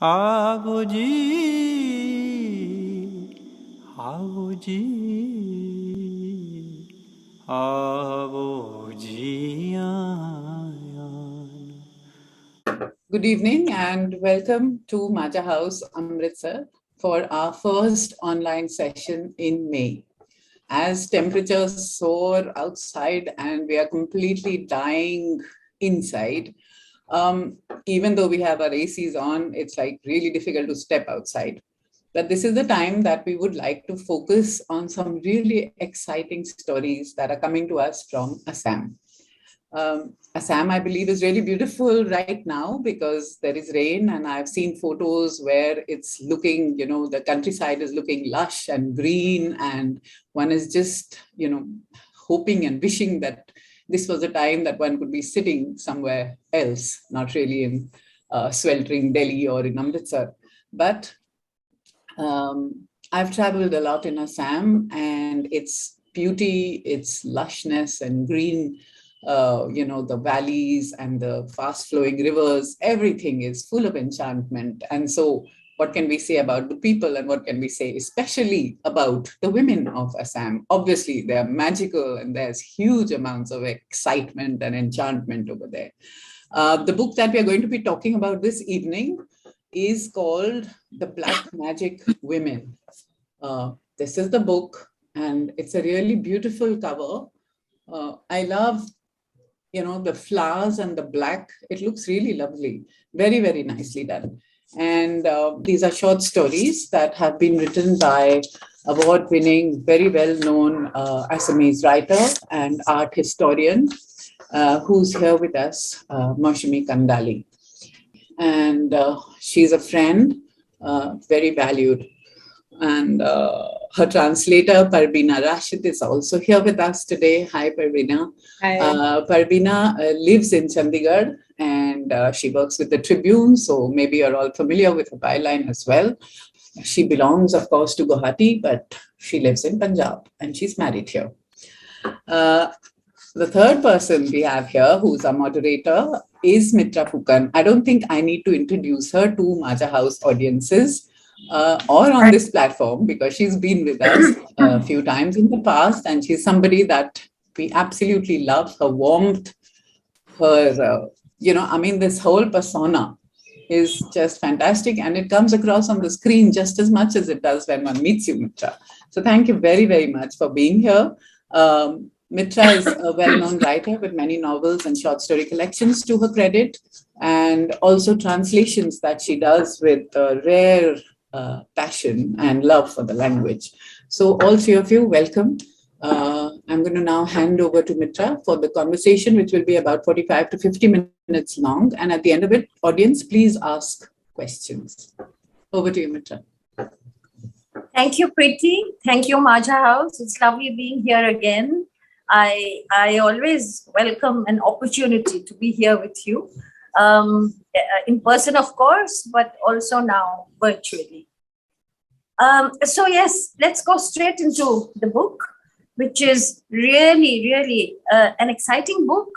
Abuji, Abuji, Abuji. Good evening and welcome to Maja House, Amritsar, for our first online session in May. As temperatures soar outside and we are completely dying inside, even though we have our ACs on, it's like really difficult to step outside. But this is the time that we would like to focus on some really exciting stories that are coming to us from Assam. Assam, I believe, is really beautiful right now because there is rain, and I've seen photos where it's looking, the countryside is looking lush and green, and one is just, hoping and wishing that this was a time that one could be sitting somewhere else, not really in sweltering Delhi or in Amritsar. But I've traveled a lot in Assam, and its beauty, its lushness and green, the valleys and the fast flowing rivers, everything is full of enchantment. And so, what can we say about the people, and what can we say especially about the women of Assam? Obviously, they're magical and there's huge amounts of excitement and enchantment over there. The book that we are going to be talking about this evening is called The Black Magic Women. This is the book, and it's a really beautiful cover. I love, the flowers and the black. It looks really lovely, very, very nicely done. And these are short stories that have been written by award-winning, very well-known Assamese writer and art historian, who's here with us, Moushumi Kandali. And she's a friend, very valued. And her translator, Parvina Rashid, is also here with us today. Hi, Parvina. Hi. Parvina lives in Chandigarh, and she works with the Tribune, so maybe you're all familiar with her byline as well. She belongs, of course, to Guwahati, but she lives in Punjab, and she's married here. The third person we have here, who's our moderator, is Mitra Phukan. I don't think I need to introduce her to Maja House audiences or on this platform, because she's been with us a few times in the past, and she's somebody that we absolutely love. Her warmth, her, this whole persona is just fantastic, and it comes across on the screen just as much as it does when one meets you, Mitra. So thank you very, very much for being here. Mitra is a well-known writer with many novels and short story collections to her credit, and also translations that she does with rare passion and love for the language. So all three of you, welcome. I'm going to now hand over to Mitra for the conversation, which will be about 45 to 50 minutes long. And at the end of it, audience, please ask questions. Over to you, Mitra. Thank you, Preeti. Thank you, Maja House. It's lovely being here again. I always welcome an opportunity to be here with you, in person, of course, but also now virtually. So yes, let's go straight into the book, which is really, really an exciting book,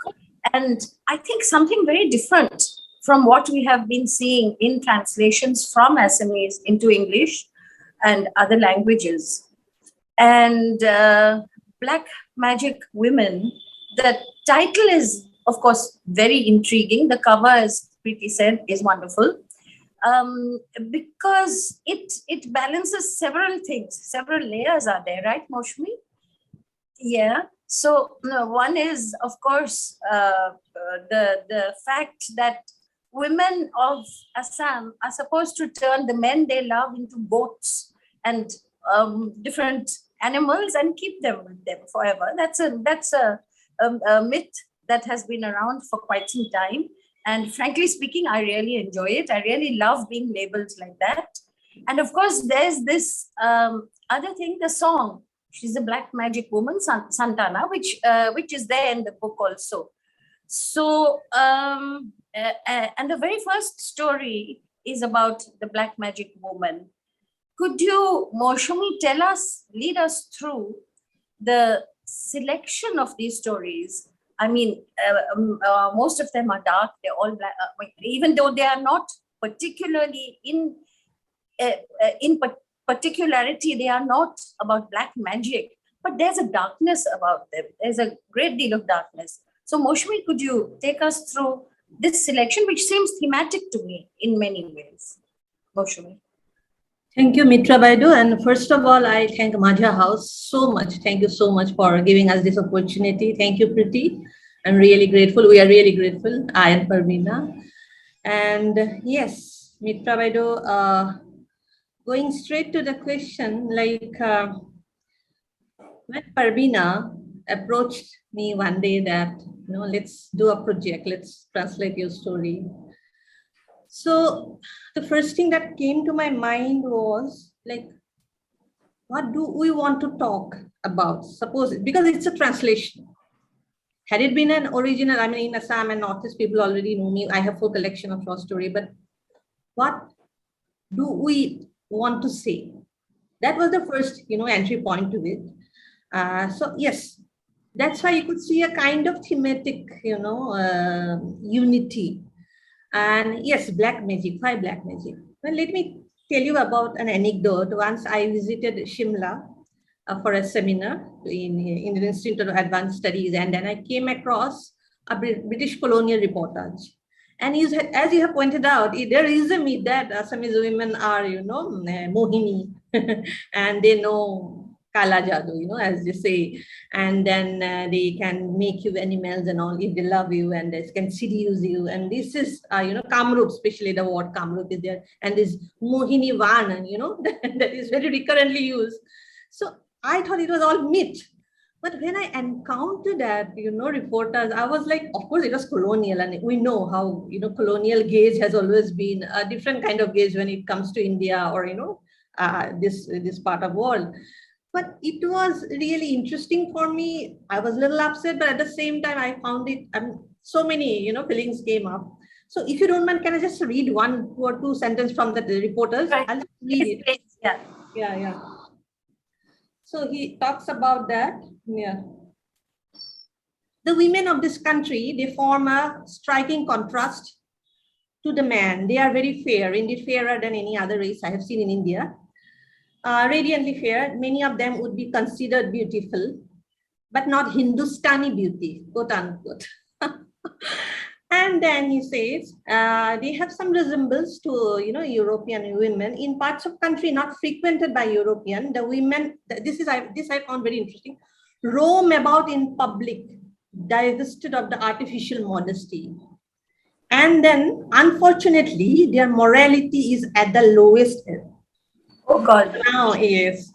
and I think something very different from what we have been seeing in translations from Assamese into English and other languages. And Black Magic Women, the title is, of course, very intriguing. The cover, as Preeti said, is wonderful. Because it balances several things, several layers are there, right, Moushumi? Yeah. So one is, of course, the fact that women of Assam are supposed to turn the men they love into goats and different animals and keep them with them forever. That's a myth that has been around for quite some time. And frankly speaking, I really enjoy it. I really love being labeled like that. And of course, there's this other thing, the song. She's a black magic woman, Santana, which is there in the book also. So, and the very first story is about the black magic woman. Could you, Moushumi, lead us through the selection of these stories? I mean, most of them are dark. They're all black, even though they are not particularly in particularity, they are not about black magic, but there's a darkness about them. There's a great deal of darkness. So Moushumi, could you take us through this selection, which seems thematic to me in many ways? Moushumi. Thank you, Mitra Baidu. And first of all, I thank Majha House so much. Thank you so much for giving us this opportunity. Thank you, Priti. I'm really grateful. We are really grateful. I and Parveena. And yes, Mitra Baidu, going straight to the question, like when Parveena approached me one day that, let's do a project, let's translate your story. So the first thing that came to my mind was like, what do we want to talk about? Suppose, because it's a translation. Had it been an original, I mean, in Assam and Northeast, people already know me. I have full collection of short story, but what do we want to say? That was the first, entry point to it. So yes, that's why you could see a kind of thematic, unity. And yes, black magic. Why black magic? Well, let me tell you about an anecdote. Once I visited Shimla for a seminar in the Institute of Advanced Studies, and then I came across a British colonial reportage. And as you have pointed out, there is a myth that Assamese women are, mohini, and they know Kala Jadu, as they say, and then they can make you animals and all if they love you, and they can seduce you. And this is, Kamrup, especially the word Kamrup is there, and this Mohini Vanan, that is very recurrently used. So I thought it was all myth. But when I encountered that, reporters, I was like, of course, it was colonial. And we know how, colonial gaze has always been a different kind of gaze when it comes to India or, this part of world. But it was really interesting for me. I was a little upset, but at the same time, I found it, so many, feelings came up. So if you don't mind, can I just read one or two sentences from the reporters? Right. I'll just read it. Yeah. Yeah. So he talks about that. Yeah. The women of this country, they form a striking contrast to the man. They are very fair, indeed fairer than any other race I have seen in India. Radiantly fair, many of them would be considered beautiful, but not Hindustani beauty, quote unquote. And then he says, they have some resemblance to, European women in parts of country not frequented by European. The women, this I found very interesting, roam about in public, divested of the artificial modesty. And then, unfortunately, their morality is at the lowest ebb. Oh God. Now, yes.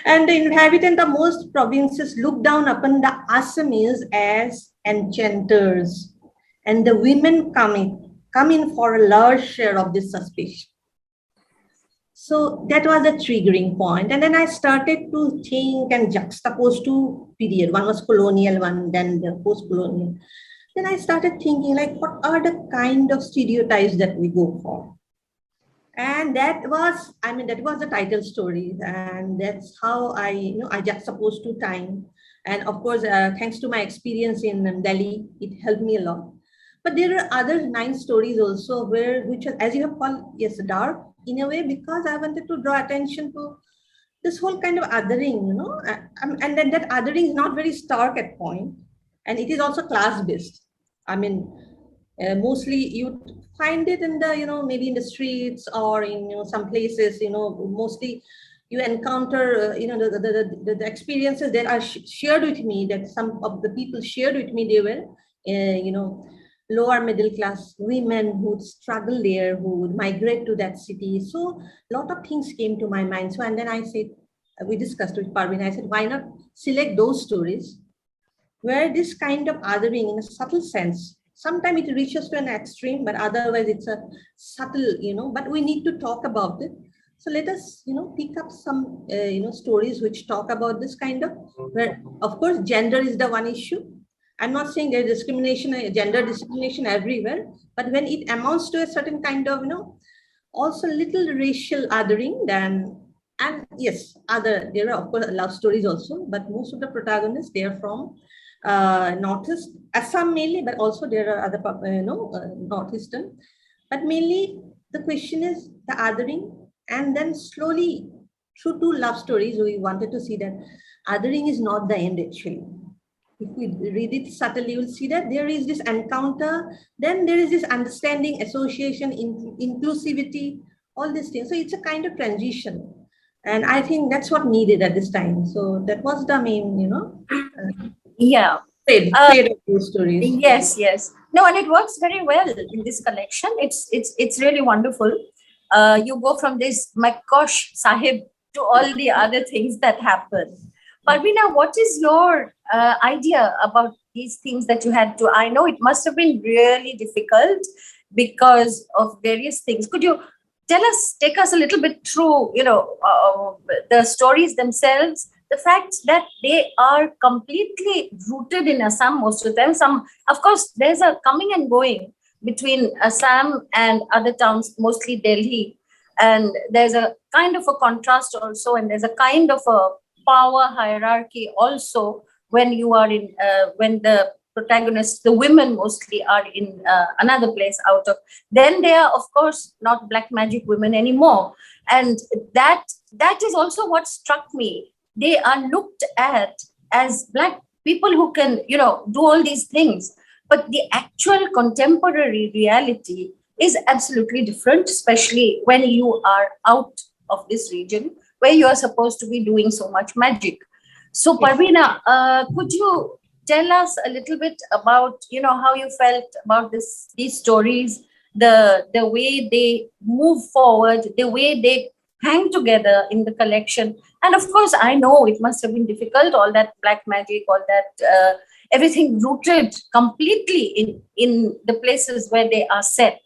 And the inhabitants of most provinces look down upon the Assamese as enchanters. And the women come in for a large share of this suspicion. So that was a triggering point. And then I started to think and juxtapose two periods. One was colonial, one then the post-colonial. Then I started thinking, like, what are the kind of stereotypes that we go for? And that was the title story, and that's how I juxtaposed to time. And of course, thanks to my experience in Delhi, it helped me a lot. But there are other 9 stories also which are, as you have called, yes, dark in a way, because I wanted to draw attention to this whole kind of othering, and then that othering is not very stark at point, and it is also class-based. Mostly you find it in the, maybe in the streets or in some places, mostly you encounter, the experiences that are shared with me, that some of the people shared with me, they were, lower middle class women who would struggle there, who would migrate to that city. So a lot of things came to my mind. So, and then I said, we discussed with Parveen, I said, why not select those stories where this kind of othering in a subtle sense, sometimes it reaches to an extreme, but otherwise it's a subtle, but we need to talk about it. So let us, pick up some, stories which talk about this kind of, where, of course, gender is the one issue. I'm not saying there's discrimination, gender discrimination everywhere, but when it amounts to a certain kind of, also little racial othering, then, and yes, there are, of course, love stories also, but most of the protagonists, they are from Northeast, Assam mainly, but also there are other, Northeastern. But mainly the question is the othering, and then slowly through two love stories, we wanted to see that othering is not the end actually. If we read it subtly, you'll see that there is this encounter, then there is this understanding, association, inclusivity, all these things. So it's a kind of transition. And I think that's what needed at this time. So that was the main, Yeah. fade of those stories. Yes, yes. No, and it works very well in this collection. It's really wonderful. You go from this Makosh Sahib to all the other things that happen. Parvina, what is your idea about these things that you had to? I know it must have been really difficult because of various things. Could you take us a little bit through, the stories themselves, the fact that they are completely rooted in Assam most of them. Some, of course, there's a coming and going between Assam and other towns, mostly Delhi. And there's a kind of a contrast also, and there's a kind of a power hierarchy also when you are in, when the protagonists, the women mostly, are in another place out of, then they are, of course, not black magic women anymore. And that is also what struck me. They are looked at as black people who can, do all these things. But the actual contemporary reality is absolutely different, especially when you are out of this region where you are supposed to be doing so much magic. So, Parvina, could you tell us a little bit about, how you felt about these stories, the way they move forward, the way they hang together in the collection? And of course, I know it must have been difficult, all that black magic, all that, everything rooted completely in the places where they are set.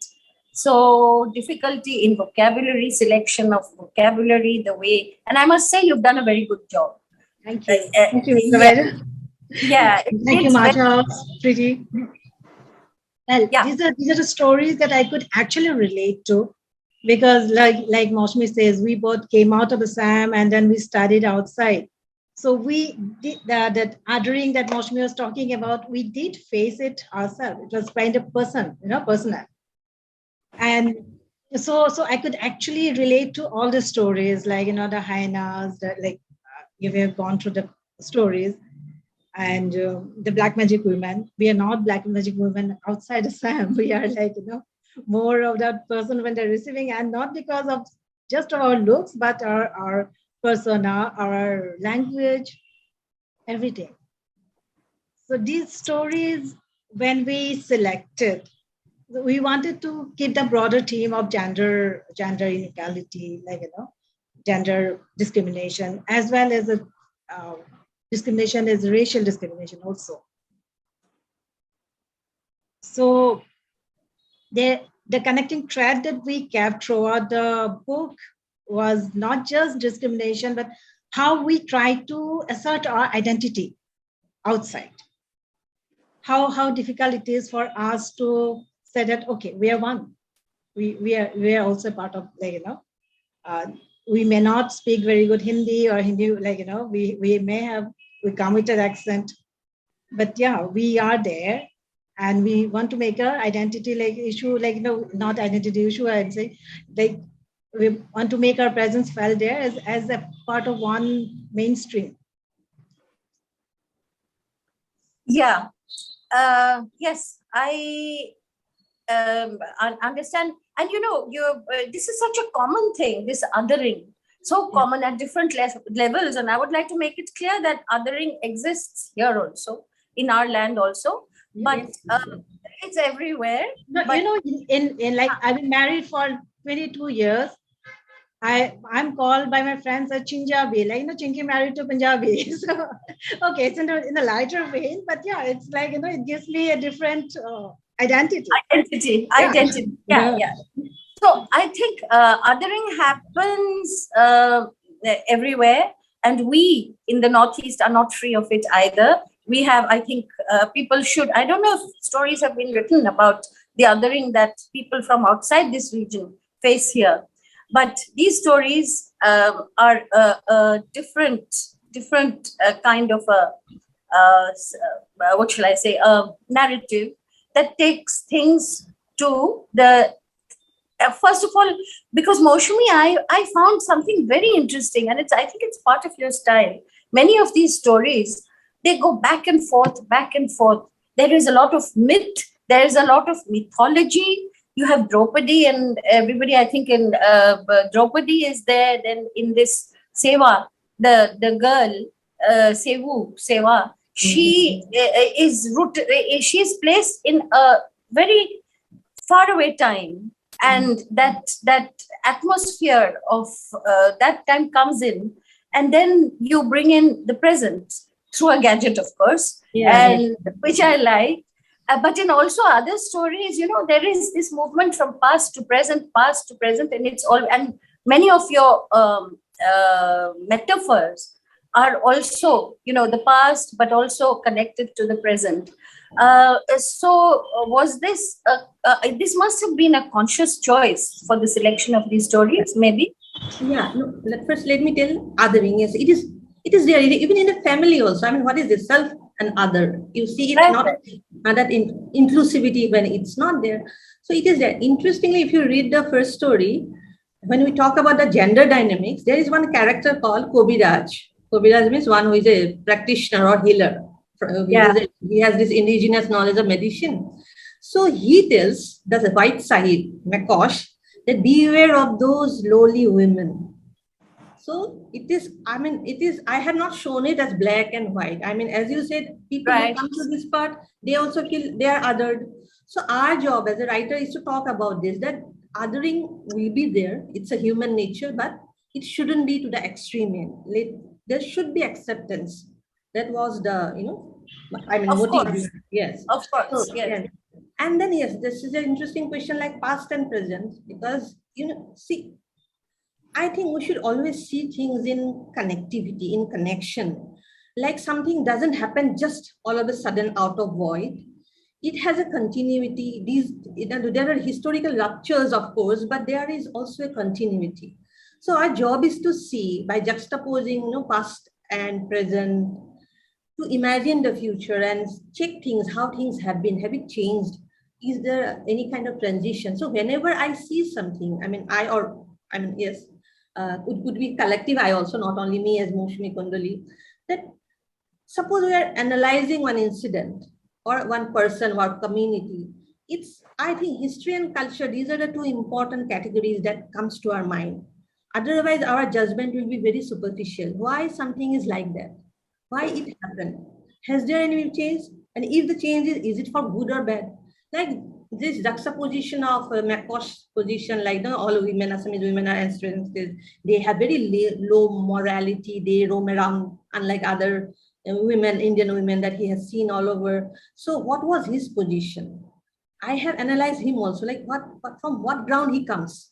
So difficulty in vocabulary, selection of vocabulary, the way, and I must say you've done a very good job. Thank you. Thank you, Mr. Yeah. Thank you, Masha. Pretty. Well, Yeah. these are the stories that I could actually relate to, because like Moushumi says, we both came out of Assam and then we studied outside. So we did that othering that Moushumi was talking about, we did face it ourselves. It was kind of personal. And so I could actually relate to all the stories, like, the Hyenas, you have gone through the stories, and the black magic women. We are not black magic women outside Assam. We are more of that person when they're receiving, and not because of just our looks, but our persona, our language, everything. So these stories, when we selected, we wanted to keep the broader theme of gender inequality, gender discrimination, as well as discrimination is racial discrimination also. So the connecting thread that we kept throughout the book was not just discrimination, but how we try to assert our identity outside. How difficult it is for us to say that, okay, we are one. We are also part of, we may not speak very good Hindi or Hindi, we come with an accent, but yeah, we are there, and we want to make our identity issue, not identity issue, I'd say, we want to make our presence felt there as a part of one mainstream. Yeah. Yes, I understand. And this is such a common thing, this othering, so common at different levels. And I would like to make it clear that othering exists here also, in our land also, but it's everywhere. No, but, I've been married for 22 years. I'm called by my friends a Chinjabi, Chinky married to Punjabi. So, okay, it's in a lighter vein, but yeah, it's it gives me a different identity. Yeah. So I think othering happens everywhere, and we in the Northeast are not free of it either. We have, I think, people should, I don't know if stories have been written about the othering that people from outside this region face here. But these stories are a different kind of what shall I say, a narrative that takes things to the first of all, because Moushumi, I found something very interesting, and I think it's part of your style. Many of these stories, they go back and forth, back and forth. There is a lot of myth, there is a lot of mythology. You have Draupadi and everybody, I think in Draupadi is there, then in this Seva, the girl, Seva, she is she is placed in a very far away time, and that atmosphere of that time comes in, and then you bring in the present through a gadget, of course, and which I like. But in also other stories, there is this movement from past to present, and it's all, and many of your metaphors are also, the past, but also connected to the present. So was this, this must have been a conscious choice for the selection of these stories, maybe? Yeah, no, first let me tell othering. Yes, it is there, even in the family also. I mean, what is this self and other? You see, it's not that inclusivity when it's not there. So it is there. Interestingly, if you read the first story, when we talk about the gender dynamics, there is one character called Kobiraj. Kobiraj means one who is a practitioner or healer. He has this indigenous knowledge of medicine. So he tells the white Sahib, Makosh, that beware of those lowly women. So it is, I have not shown it as black and white. I mean, as you said, people who come to this part, they also feel they are othered. So our job as a writer is to talk about this, that othering will be there. It's a human nature, but it shouldn't be to the extreme end. There should be acceptance. That was the, motive. Yes. Of course, so, yes. And then, yes, this is an interesting question, like past and present, because, see, I think we should always see things in connectivity, in connection. Like something doesn't happen just all of a sudden out of void. It has a continuity. There are historical ruptures, of course, but there is also a continuity. So our job is to see, by juxtaposing past and present, to imagine the future and check things, how things have it changed? Is there any kind of transition? So whenever I see something, yes, it could be collective, I also, not only me as Moushumi Kandali, that suppose we are analyzing one incident or one person or community. I think history and culture, these are the two important categories that comes to our mind. Otherwise, our judgment will be very superficial. Why something is like that? Why it happened? Has there any change? And if the change is it for good or bad? Like this juxtaposition of Makosh's position, like all women, Assamese women are instances, they have very low morality, they roam around, unlike other women, Indian women that he has seen all over. So what was his position? I have analyzed him also, like from what ground he comes,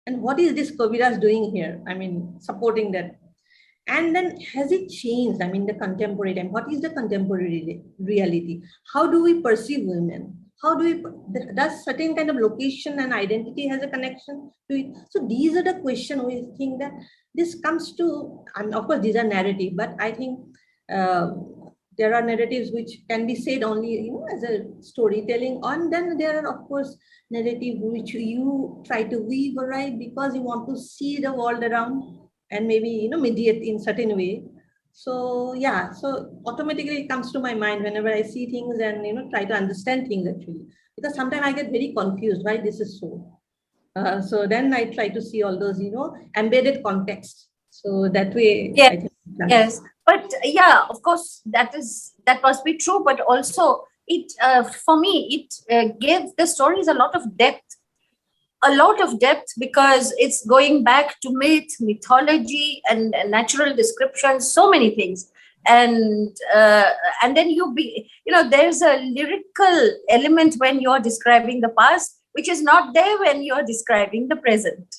and what is this Kobiraj doing here? I mean, supporting that. And then has it changed? I mean, the contemporary time, what is the contemporary reality? How do we perceive women? Does certain kind of location and identity has a connection to it? So these are the questions we think that this comes to, and of course, these are narrative, but I think there are narratives which can be said only, as a storytelling. And then there are, of course, narrative which you try to weave, right? Because you want to see the world around and maybe, mediate in certain way. So yeah, so automatically it comes to my mind whenever I see things and try to understand things actually, because sometimes I get very confused why this is so. So then I try to see all those embedded context. So that way, yes, I think yes. But yeah, of course, that must be true. But also, it for me it gave the stories a lot of depth. Because it's going back to mythology and natural descriptions, so many things. And then there's a lyrical element when you're describing the past, which is not there when you're describing the present.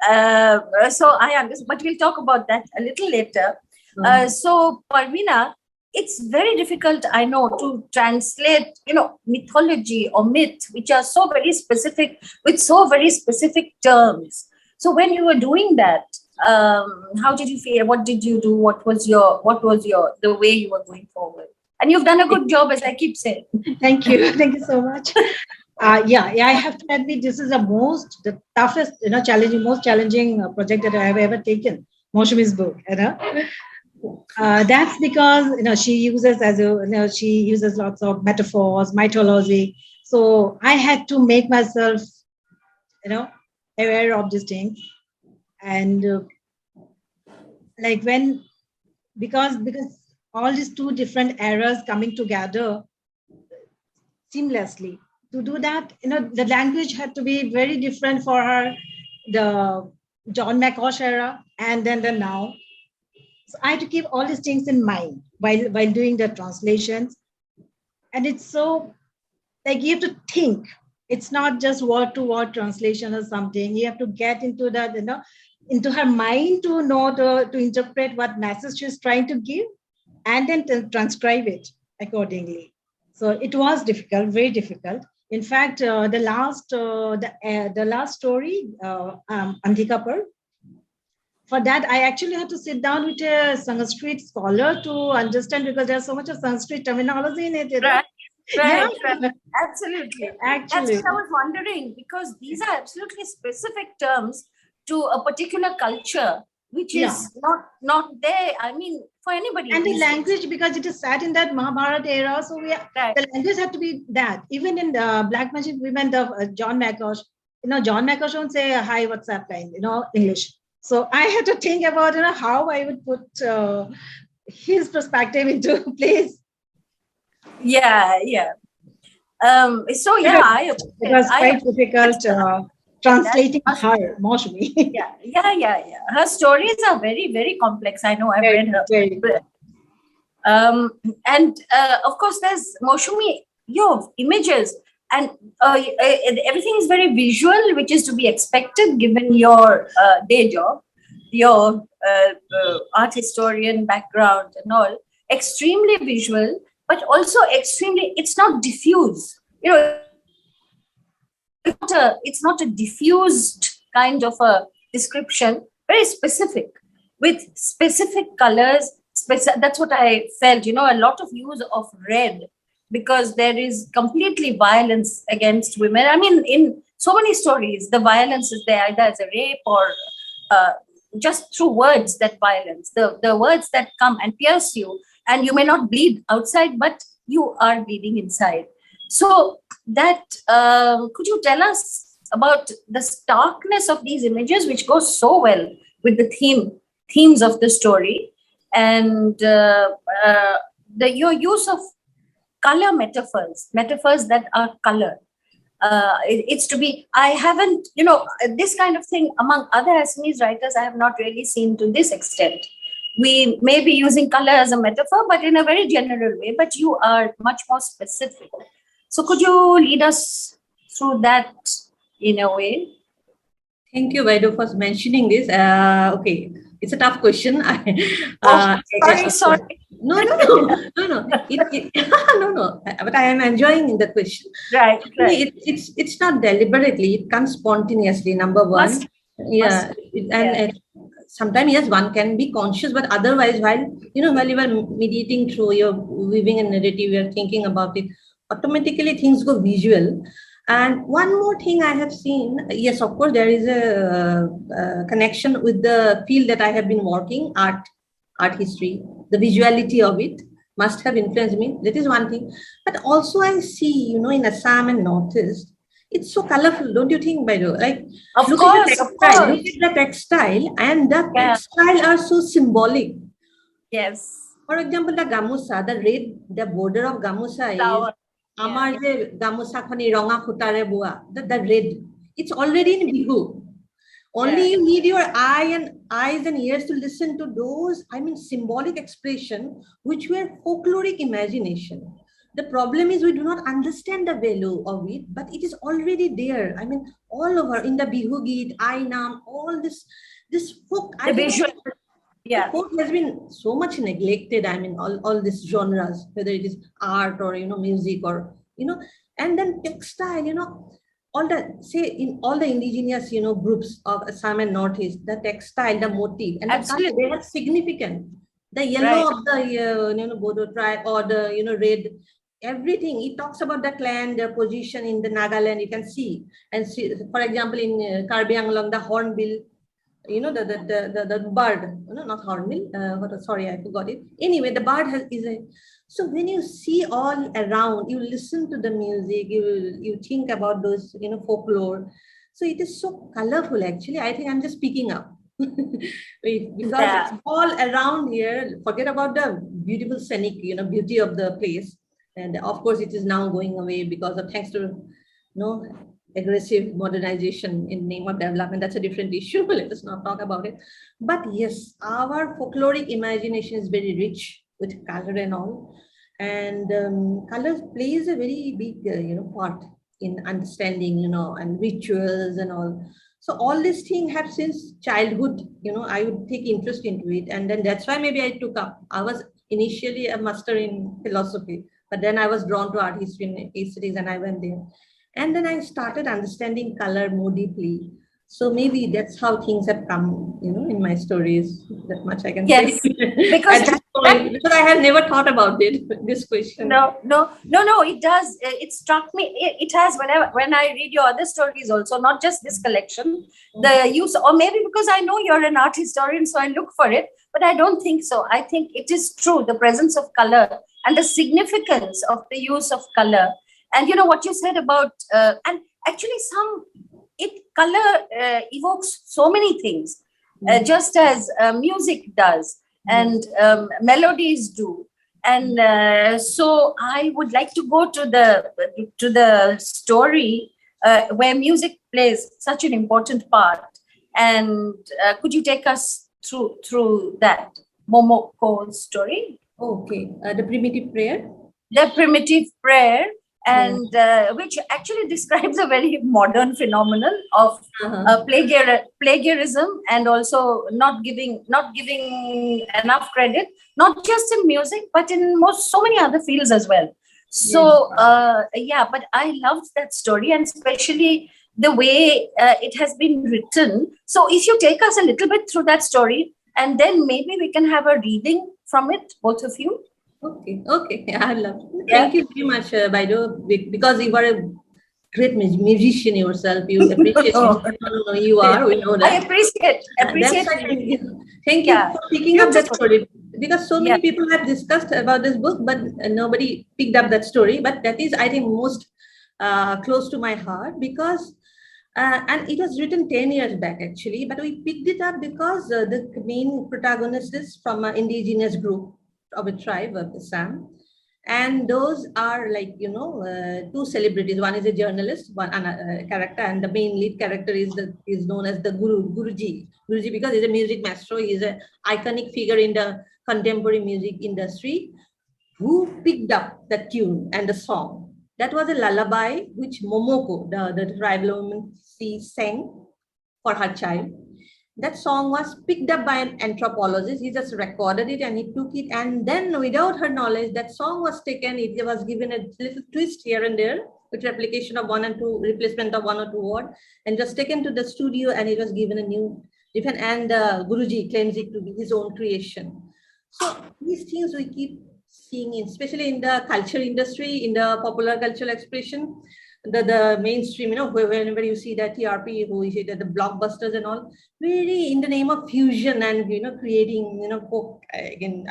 So I understand, but we'll talk about that a little later. So Parveena, it's very difficult, I know, to translate, mythology or myth, which are so very specific, with so very specific terms. So when you were doing that, how did you feel? What did you do? What was the way you were going forward? And you've done a good job, as I keep saying. Thank you. Thank you so much. I have to admit this is the toughest, most challenging project that I have ever taken. Moushumi's book, that's because she uses lots of metaphors, mythology. So I had to make myself, aware of these things, and like when because all these two different eras coming together seamlessly. To do that, the language had to be very different for her, the John McCosh era, and then the now. So I had to keep all these things in mind while doing the translations. And it's so, like, you have to think. It's not just word to word translation or something. You have to get into that, into her mind to know to interpret what message she's trying to give, and then to transcribe it accordingly. So it was difficult, very difficult. In fact, the last story, Andhikapur, for that, I actually had to sit down with a Sanskrit scholar to understand, because there's so much of Sanskrit terminology in it. Right. Yeah. Right. Absolutely. Actually. That's what I was wondering, because these are absolutely specific terms to a particular culture, which is not there, I mean, for anybody. And the language, because it is set in that Mahabharata era, so the language had to be that. Even in the Black Magic Women, the John McCosh, John McCosh won't say hi, what's up, kind, English. So I had to think about, how I would put his perspective into place. Yeah. So it was quite difficult translating her, Moushumi. Yeah. Her stories are very, very complex. I know, I've read her. And of course, there's Moushumi, your images, and everything is very visual, which is to be expected given your day job, your art historian background and all. Extremely visual, but also extremely, it's not diffuse. It's not a diffused kind of a description, very specific, with specific colors. That's what I felt, a lot of use of red, because there is completely violence against women. I mean, in so many stories, the violence is there either as a rape or just through words, that violence, the words that come and pierce you, and you may not bleed outside, but you are bleeding inside. So that, could you tell us about the starkness of these images, which goes so well with the themes of the story, and your use of color metaphors that are color. It's to be, I haven't, this kind of thing among other Assamese writers, I have not really seen to this extent. We may be using color as a metaphor, but in a very general way, but you are much more specific. So could you lead us through that in a way? Thank you, Vaido, for mentioning this. Okay, it's a tough question. Sorry. No. No. But I am enjoying the question. Right. It's not deliberately. It comes spontaneously. Number one, and sometimes yes, one can be conscious, but otherwise, while you are mediating through, you're weaving a narrative, you're thinking about it, automatically things go visual. And one more thing I have seen, yes, of course, there is a connection with the field that I have been working, art history. The visuality of it must have influenced me. That is one thing. But also I see, in Assam and Northeast, it's so colorful, don't you think, Baido? Like, look at the textile, and the textile are so symbolic. Yes. For example, the gamusa, the border of gamusa is Amar je gamusa khani ronga khutare bua. The red, it's already in Bihu. Only you need your eyes and ears to listen to those, symbolic expression, which were folkloric imagination. The problem is we do not understand the value of it, but it is already there. All over in the Bihu Geet, Ainam, all this folk. The visual. The folk has been so much neglected. All these genres, whether it is art or music or and then textile. All the indigenous groups of Assam and Northeast, the textile, the motif, and they are significant. The yellow of the Bodo tribe, or the red, everything. It talks about the clan, their position in the Nagaland, you can see. And see, for example, in Karbi Anglong, the hornbill, the bird, no, not hornbill, sorry, I forgot it. Anyway, the bird so when you see all around, you listen to the music, you think about those, folklore. So it is so colorful, actually. I think I'm just picking up. Because it's all around here. Forget about the beautiful scenic, beauty of the place. And of course, it is now going away because of thanks to, aggressive modernization in name of development. That's a different issue. Let us not talk about it. But yes, our folkloric imagination is very rich with color and all. And color plays a very big, part in understanding, and rituals and all. So all these things have since childhood, I would take interest into it. And then that's why maybe I took up. I was initially a master in philosophy, but then I was drawn to art history and aesthetics and I went there. And then I started understanding color more deeply. So maybe that's how things have come, in my stories. That much I can say. Because because I had never thought about this question. No, it does. It struck me. It has when I read your other stories also, not just this collection, the use, or maybe because I know you're an art historian, so I look for it, but I don't think so. I think it is true, the presence of color and the significance of the use of color. And what you said about, and actually color evokes so many things, just as music does and melodies do. And so I would like to go to the story where music plays such an important part. And could you take us through that Momoko's story? Okay, the primitive prayer. The primitive prayer. And which actually describes a very modern phenomenon of plagiarism, and also not giving enough credit, not just in music, but in so many other fields as well. So but I loved that story, and especially the way it has been written. So if you take us a little bit through that story, and then maybe we can have a reading from it, both of you. Okay. I love it. Thank you very much, Baido, because you are a great musician yourself. You appreciate it. You are, we know that. I appreciate it. Thank you for picking up that story. Because so many people have discussed about this book, but nobody picked up that story. But that is, I think, most close to my heart, because and it was written 10 years back, actually. But we picked it up because the main protagonist is from an indigenous group of a tribe of Assam, and those are like two celebrities. One is a journalist, one character, and the main lead character is known as the Guruji because he's a music maestro. He's an iconic figure in the contemporary music industry who picked up the tune and the song. That was a lullaby which Momoko, the tribal woman, she sang for her child. That song was picked up by an anthropologist. He just recorded it and he took it. And then without her knowledge, that song was taken. It was given a little twist here and there with replication of replacement of one or two words, and just taken to the studio, and it was given a new different. And Guruji claims it to be his own creation. So these things we keep seeing, especially in the culture industry, in the popular cultural expression. The mainstream, whenever you see that TRP, who you see that the blockbusters and all, really in the name of fusion and creating folk again.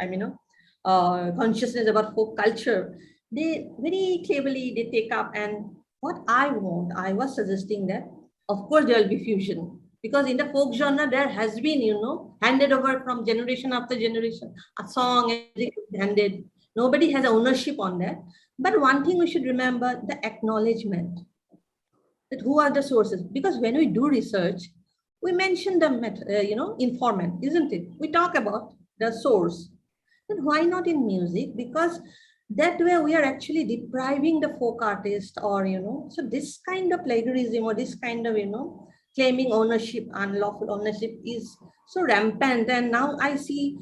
Consciousness about folk culture. They very cleverly they take up. And what I was suggesting that of course there will be fusion, because in the folk genre there has been handed over from generation after generation. A song is handed. Nobody has ownership on that. But one thing we should remember, the acknowledgement that who are the sources. Because when we do research, we mention the informant, isn't it? We talk about the source. But why not in music? Because that way we are actually depriving the folk artist, or so this kind of plagiarism or this kind of claiming ownership, unlawful ownership is so rampant. And now I see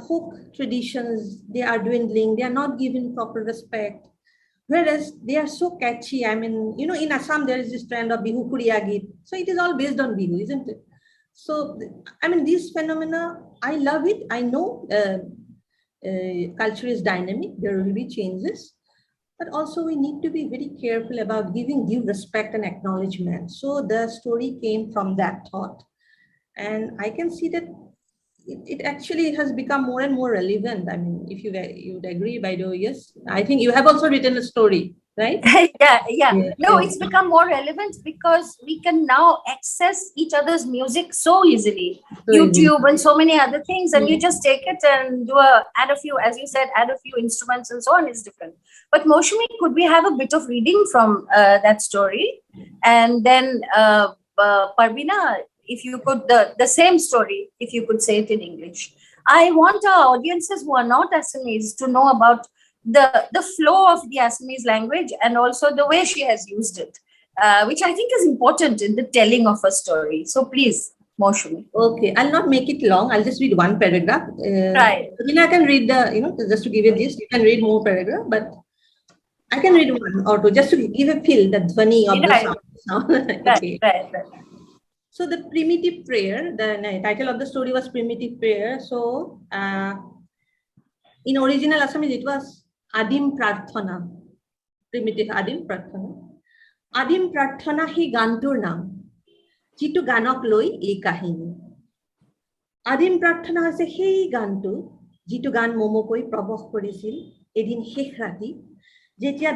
folk traditions, they are dwindling, they are not given proper respect, whereas they are so catchy. In Assam there is this trend of Bihu Kuriya Geet, so it is all based on Bihu, isn't it? So these phenomena, I love it. I know culture is dynamic, there will be changes, But also we need to be very careful about giving due respect and acknowledgement. So the story came from that thought. And I can see that it actually has become more and more relevant. I mean, if you would agree, by the way, yes, I think you have also written a story, right? Yeah. No, it's become more relevant because we can now access each other's music so easily. YouTube and so many other things, and you just take it and add a few, as you said, add a few instruments and so on. Is different. But Moushumi, could we have a bit of reading from that story, and then Parvina, if you could, the same story, if you could say it in English. I want our audiences who are not Assamese to know about the flow of the Assamese language and also the way she has used it, which I think is important in the telling of a story. So please, Moushumi. Okay, I'll not make it long. I'll just read one paragraph. Right. I can read just to give you this, you can read more paragraph, but I can read one or two just to give a feel, the dhvani of the sound. Okay. Right. So the primitive prayer, the title of the story was Primitive Prayer. So in original Assamese, it was Adim Prarthana, primitive Adim Prarthana. Adim Prarthana hi gantur nam, jitu ganok loi ei kahini. Adim Prarthana hoise hei gantu, jitu gan momokoi prabosh korisil, edin shekh rati, যেতিয়া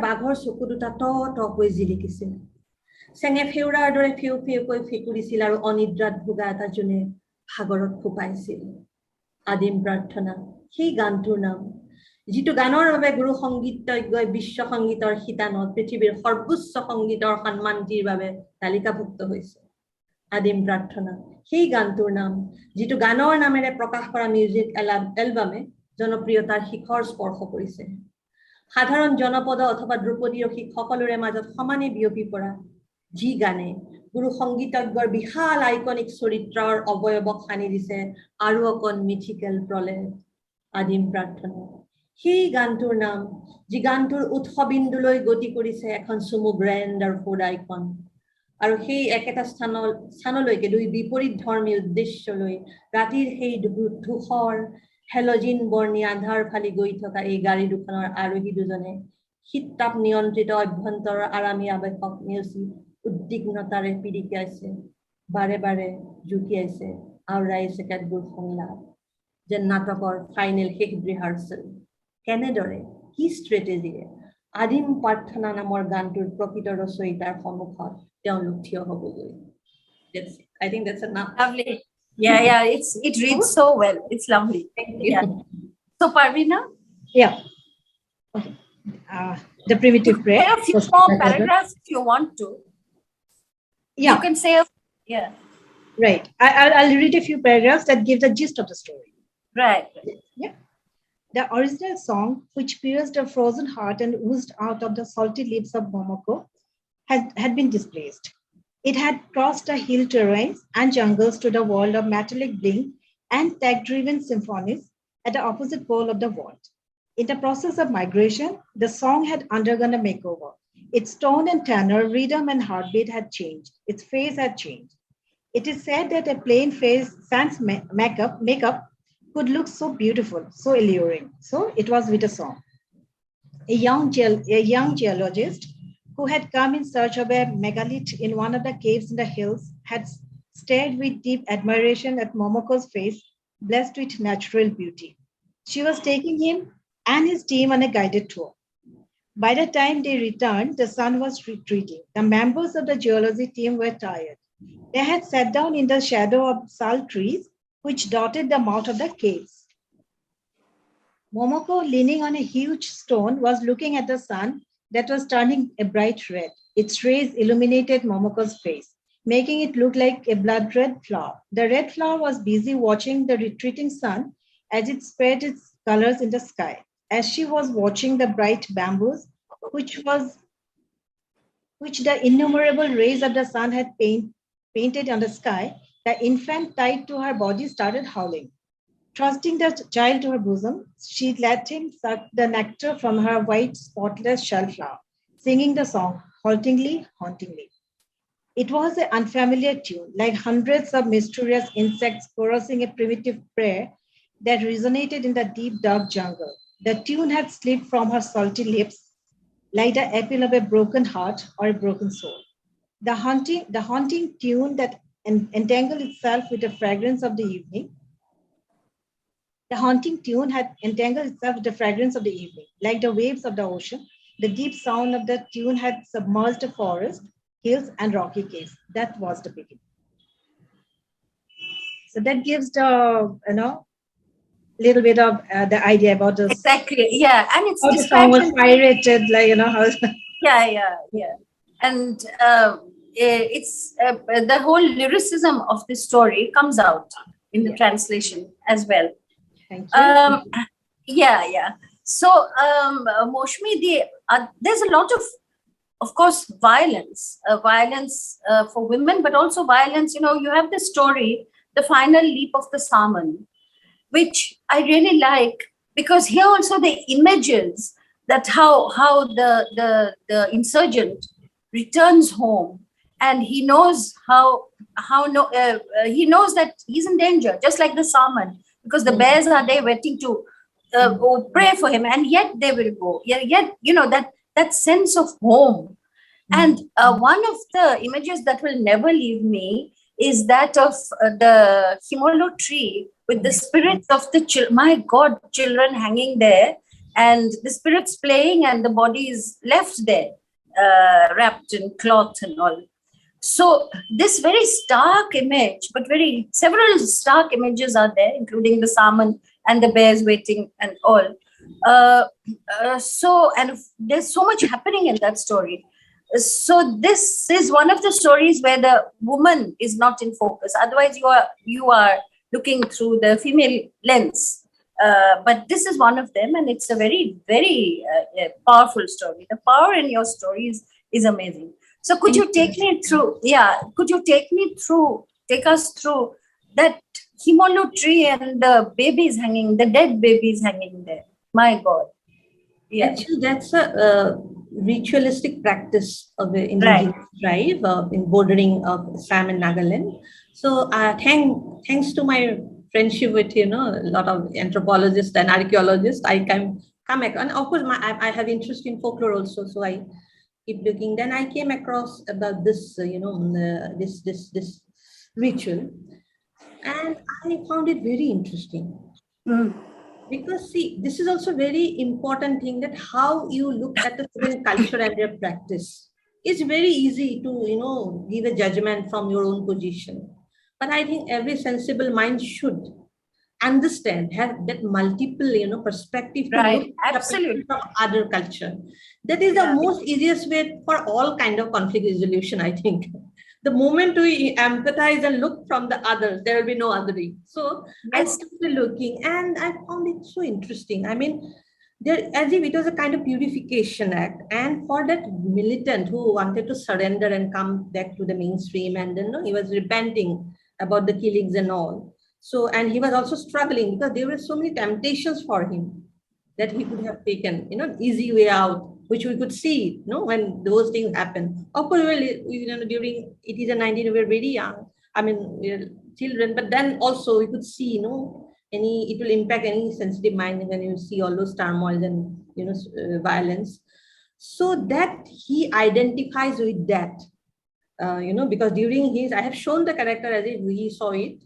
বাঘৰ চকু দুটা ট হৈ জিলিকিছিল চেঙে ফেউৰাৰ দৰে ফেউ ফেউকৈ ফেকুৰিছিল আৰু অনিদ্ৰাত ভোগা এটা জোনে ভাগৰত ফুপাইছিল আদিম প্ৰাৰ্থনা সেই গানটোৰ নাম যিটো গানৰ বাবে গুৰু সংগীতজ্ঞই বিশ্ব সংগীতৰ শিতানত পৃথিৱীৰ সৰ্বোচ্চ সংগীতৰ সন্মানটিৰ বাবে তালিকাভুক্ত হৈছে আদিম প্ৰাৰ্থনা সেই গানটোৰ নাম যিটো গানৰ নামেৰে প্ৰকাশ কৰা মিউজিক এলবামে জনপ্ৰিয়তাৰ শিখৰ স্পৰ্শ কৰিছে সাধাৰণ জনপদ অথবা দ্ৰুপদী ৰসিক সকলোৰে মাজত সমানে বিয়পি পৰা যি গানে গুৰু সংগীতজ্ঞৰ বিশাল আইকনিক চৰিত্ৰৰ অৱয়বক সানি দিছে আৰু অকণ মিথিকেল প্ৰলেপ আদিম প্ৰাৰ্থনা সেই গানটোৰ নাম যি গানটোৰ উৎসবিন্দুলৈ গতি কৰিছে এখন চুমু ব্ৰেণ্ড আৰু ফুড আইকন আৰু সেই একেটা স্থানলৈকে দুই বিপৰীত ধৰ্মী উদ্দেশ্যলৈ ৰাতিৰ সেই ধূসৰ হেলজিন বৰ্ণী আন্ধাৰ ফালি গৈ থকা এই গাড়ী দুখনৰ আৰোহী দুজনে শীততাপ নিয়ন্ত্ৰিত অভ্যন্তৰৰ আৰামী আৱেশক নেওচি উদ্বিগ্নতাৰে পিৰিকাইছে বাৰে বাৰে জুকিয়াইছে আওৰাইছে কেতবোৰ সংলাপ যেন নাটকৰ ফাইনেল শেষ ৰিহাৰ্চেল কেনেদৰে কি ষ্ট্ৰেটেজিৰে আদিম প্ৰাৰ্থনা নামৰ গানটোৰ প্ৰকৃত ৰচয়িতাৰ সন্মুখত তেওঁলোক থিয় হ'বগৈ I think that's enough. Lovely. Yeah, it reads so well. It's lovely. Thank you. Yeah. So Parvina? Yeah. Okay. The primitive prayer. Say a few more paragraphs if you want to. Yeah. You can say yeah. Right. I'll read a few paragraphs that give the gist of the story. Right. Yeah. The original song, which pierced a frozen heart and oozed out of the salty lips of Momoko, had been displaced. It had crossed a hill terrains and jungles to the world of metallic bling and tech-driven symphonies at the opposite pole of the world. In the process of migration, the song had undergone a makeover. Its tone and tenor, rhythm and heartbeat had changed. Its face had changed. It is said that a plain face sans makeup could look so beautiful, so alluring. So it was with a song. A young geologist who had come in search of a megalith in one of the caves in the hills, had stared with deep admiration at Momoko's face, blessed with natural beauty. She was taking him and his team on a guided tour. By the time they returned, the sun was retreating. The members of the geology team were tired. They had sat down in the shadow of sal trees, which dotted the mouth of the caves. Momoko, leaning on a huge stone, was looking at the sun that was turning a bright red. Its rays illuminated Momoko's face, making it look like a blood-red flower. The red flower was busy watching the retreating sun as it spread its colors in the sky. As she was watching the bright bamboos, which the innumerable rays of the sun had painted on the sky, the infant tied to her body started howling. Trusting the child to her bosom, she let him suck the nectar from her white, spotless shell flower, singing the song haltingly, hauntingly. It was an unfamiliar tune, like hundreds of mysterious insects chorusing a primitive prayer that resonated in the deep, dark jungle. The tune had slipped from her salty lips like the appeal of a broken heart or a broken soul. The haunting tune that entangled itself with the fragrance of the evening. The haunting tune had entangled itself with the fragrance of the evening. Like the waves of the ocean, the deep sound of the tune had submerged the forest, hills, and rocky caves. That was the beginning. So that gives the, little bit of the idea about this. Exactly. Yeah. And it's how the song was described pirated, how. Yeah. And it's the whole lyricism of the story comes out in the translation as well. Thank you. Yeah. So, Moushumi, there's a lot of course, violence for women, but also violence. You have the story, The Final Leap of the Salmon, which I really like, because here also the images that how the insurgent returns home, and he knows he knows that he's in danger, just like the salmon, because the bears are there waiting to pray for him, and yet they will go. Yet that sense of home. And one of the images that will never leave me is that of the Himolo tree with the spirits of the children hanging there, and the spirits playing, and the body is left there, wrapped in cloth and all. So this very stark image, but several stark images are there, including the salmon and the bears waiting and all. And there's so much happening in that story. So this is one of the stories where the woman is not in focus. Otherwise, you are looking through the female lens. But this is one of them, and it's a very, very powerful story. The power in your stories is amazing. So could you take me through? Yeah, could you take us through that Himolu tree and the babies hanging, the dead babies hanging there? My God. Yeah. Actually, that's a ritualistic practice of the indigenous tribe in bordering of Assam and Nagaland. So thanks to my friendship with a lot of anthropologists and archaeologists, I come across, and of course I have interest in folklore also, so I keep looking. Then I came across about this this ritual, and I found it very interesting. Because see, this is also very important thing, that how you look at the certain culture and their practice. It's very easy to give a judgment from your own position, but I think every sensible mind should understand, have that multiple perspective to look absolutely from other culture. That is the most easiest way for all kind of conflict resolution, I think. The moment we empathize and look from the others, there will be no othering. So I started looking, and I found it so interesting. I mean, there, as if it was a kind of purification act. And for that militant who wanted to surrender and come back to the mainstream, and then he was repenting about the killings and all. So, and he was also struggling because there were so many temptations for him that he could have taken, easy way out, which we could see, when those things happen. Of course, during 80s and 90s, we were very young. I mean, we were children, but then also we could see, it will impact any sensitive mind when you see all those turmoils and, violence. So that he identifies with that, because during his, I have shown the character as if he saw it,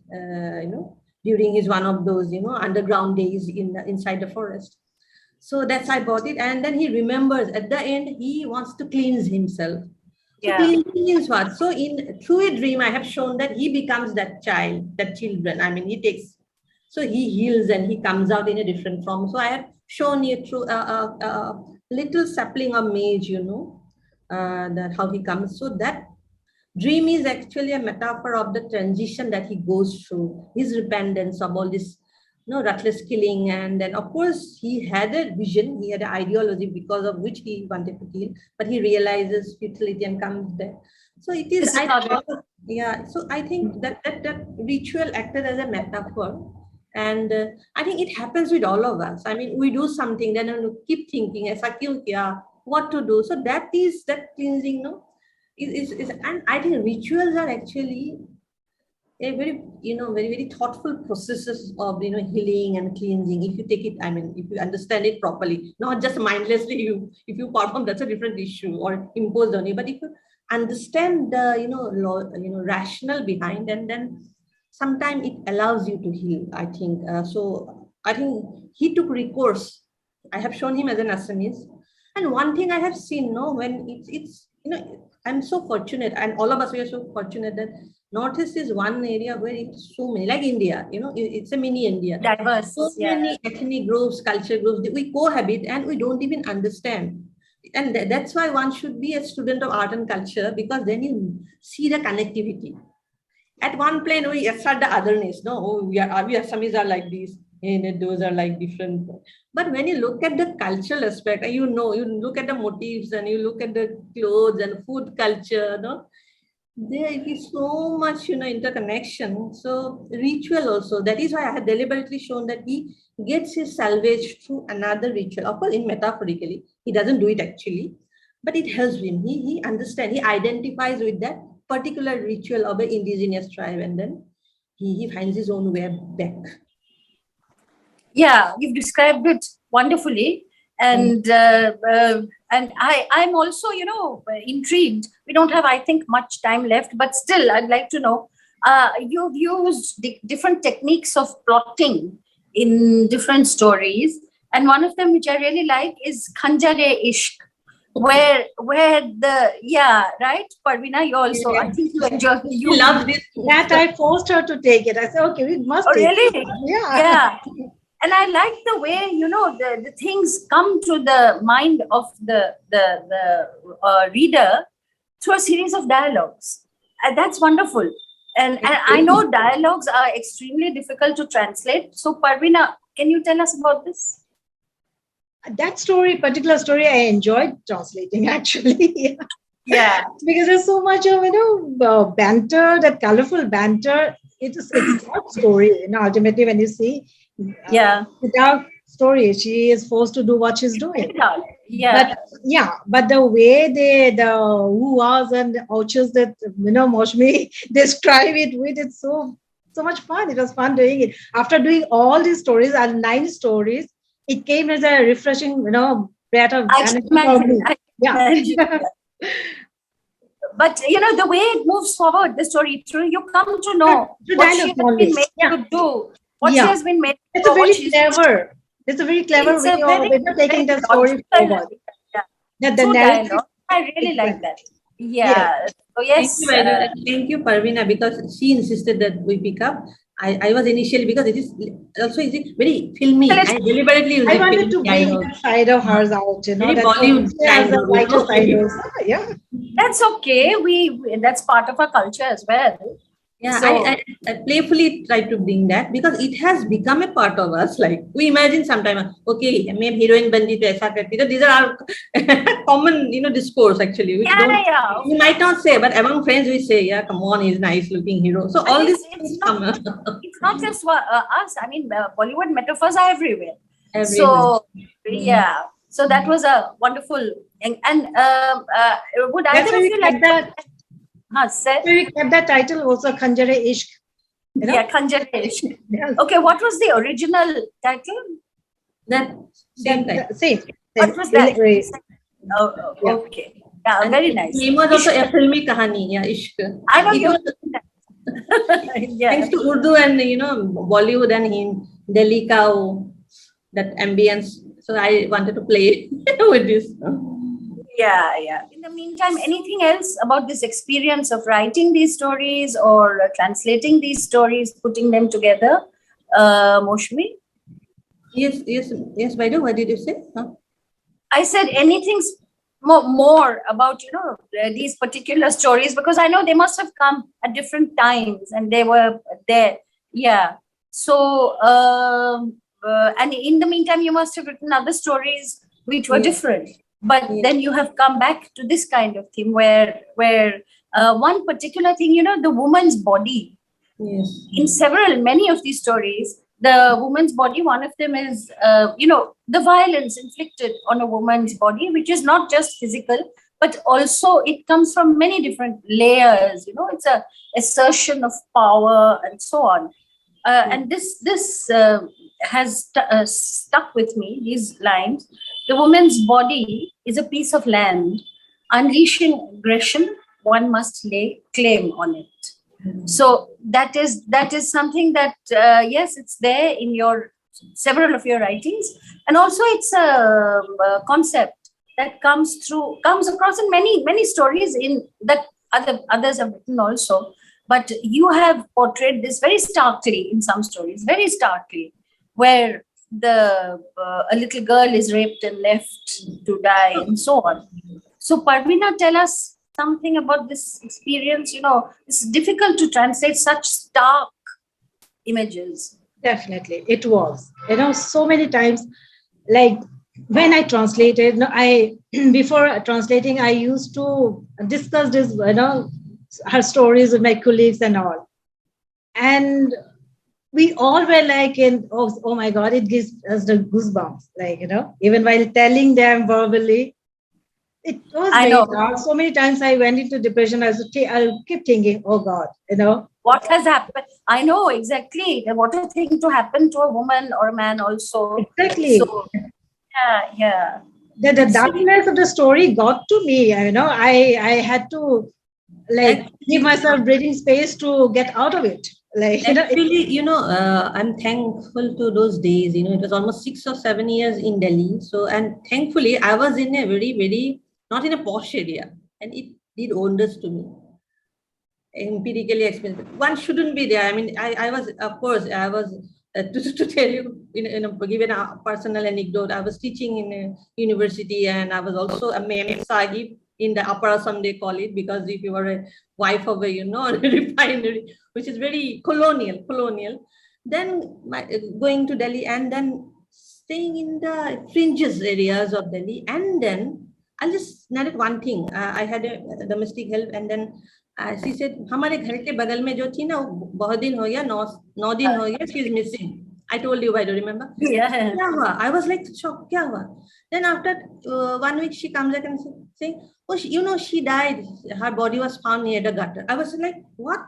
during his one of those, underground days inside the forest. So that's I bought it, and then he remembers at the end he wants to cleanse himself. So cleansing means what? So through a dream, I have shown that he becomes that children. I mean, so he heals and he comes out in a different form. So I have shown you through a little sapling of mage, that how he comes. So that dream is actually a metaphor of the transition that he goes through, his repentance of all this ruthless killing. And then of course he had a vision, he had an ideology because of which he wanted to kill, but he realizes futility and comes there. So it is, so I think that ritual acted as a metaphor. And I think it happens with all of us. I mean, we do something, then we keep thinking, what to do. So that cleansing, and I think rituals are actually a very, very thoughtful processes of, healing and cleansing. If you take it, if you understand it properly, not just mindlessly, if you perform, that's a different issue or imposed on you. But if you understand the, rational behind, and then sometimes it allows you to heal, I think. So I think he took recourse. I have shown him as an Assamese. And one thing I have seen, when it's I'm so fortunate, and all of us, we are so fortunate that Northeast is one area where it's so many, like India, it's a mini India. Diverse. So many ethnic groups, culture groups, we cohabit and we don't even understand. And that's why one should be a student of art and culture, because then you see the connectivity. At one plane, we assert the otherness. No, we Assamese are like this, and those are like different. But when you look at the cultural aspect, you look at the motifs and you look at the clothes and food culture, there is so much, interconnection. So ritual also, that is why I have deliberately shown that he gets his salvage through another ritual. Of course, in metaphorically, he doesn't do it actually, but it helps him. He understands, he identifies with that particular ritual of an indigenous tribe, and then he finds his own way back. Yeah, you've described it wonderfully. And I'm also, intrigued. We don't have, I think, much time left, but still, I'd like to know, you've used different techniques of plotting in different stories. And one of them, which I really like, is Khanjare Ishq, where right? Parveena, you also, I think you enjoy. You love this. That I forced her to take it. I said, okay, we must take really? it. Yeah. Yeah. And I like the way, the things come to the mind of the reader through a series of dialogues. And that's wonderful. And I know dialogues are extremely difficult to translate. So Parveena, can you tell us about this? That particular story, I enjoyed translating actually. Yeah. Because there's so much of, banter, that colorful banter. It's not story, ultimately when you see. Without story, she is forced to do what she's doing. But the way the who-ahs and ouches that Moushumi describe it with, it's so much fun. It was fun doing it. After doing all these stories, and 9 stories, it came as a refreshing, breath of energy for me. But the way it moves forward, the story through, you come to know what she has been made to do. What she has been made to do. It's a very clever way of taking the story forward. Dialogue. I really like that. Yeah. So yes. Thank you, Parveena, because she insisted that we pick up. I was initially, because it is also very filmy. I deliberately wanted to bring the side of hers out, Very Bollywood side. Yeah. That's okay. That's part of our culture as well. Yeah, so, I playfully try to bring that, because it has become a part of us. Like, we imagine sometimes, okay, maybe heroine bandi to aisa karti. These are our common, discourse actually. We might not say, but among friends we say, yeah, come on, he's nice looking hero. So all this it's not just us. I mean, Bollywood metaphors are everywhere. So yeah, so that was a wonderful and would either of you like that? We kept that title also, Khanjare Ishq. Yeah, Khanjare Ishq. Yes. Okay, what was the original title? Same. What was that? Okay. Yeah, very nice. Name was also a filmy kahani. Yeah, Ishq. I know you. Thanks to Urdu and Bollywood and Delhi ka that ambience. So I wanted to play with this. Yeah. In the meantime, anything else about this experience of writing these stories or translating these stories, putting them together, Moushumi? Yes, Baidu, what did you say? Huh? I said anything more about, these particular stories, because I know they must have come at different times and they were there. Yeah. So, and in the meantime, you must have written other stories which were different. But then you have come back to this kind of theme where one particular thing, the woman's body. Yes. In many of these stories, the woman's body, one of them is, the violence inflicted on a woman's body, which is not just physical, but also it comes from many different layers. It's a assertion of power and so on. And this has stuck with me, these lines. The woman's body is a piece of land. Unleashing aggression, one must lay claim on it. So that is something that, yes, it's there in several of your writings. And also it's a concept that comes across in many stories in that others have written also. But you have portrayed this very starkly in some stories, very starkly, where a little girl is raped and left to die and so on. So Parveena, tell us something about this experience. It's difficult to translate such stark images. Definitely, it was. So many times, like when I translated, before translating, I used to discuss this, her stories with my colleagues and all. And we all were like, oh my God, it gives us the goosebumps. Like, even while telling them verbally, it was very dark. So many times I went into depression. I'll keep thinking, oh God, what has happened? I know exactly what a thing to happen to a woman or a man also. Exactly. So, yeah. The darkness of the story got to me. I had to give myself breathing space to get out of it. Actually, I'm thankful to those days. It was almost 6 or 7 years in Delhi. So, and thankfully, I was in a very, very, not in a posh area, and it did wonders to me. Empirically experienced. One shouldn't be there. I mean, I was, of course, I was, to tell you, given a personal anecdote, I was teaching in a university, and I was also a mem sahib in the Upper Assam, they call it, because if you were a wife of a, refinery, which is very colonial, then going to Delhi and then staying in the fringes areas of Delhi. And then I'll just narrate one thing. I had a domestic help, and then she said, "हमारे घर के बगल में जो थी ना, बहुत दिन हो गया, 9 दिन हो गया, she is missing." I told you, I don't remember. Yeah. I was like, shocked. Kya hua? Then after 1 week, she comes back and saying, "Oh, she died. Her body was found near the gutter." I was like, what?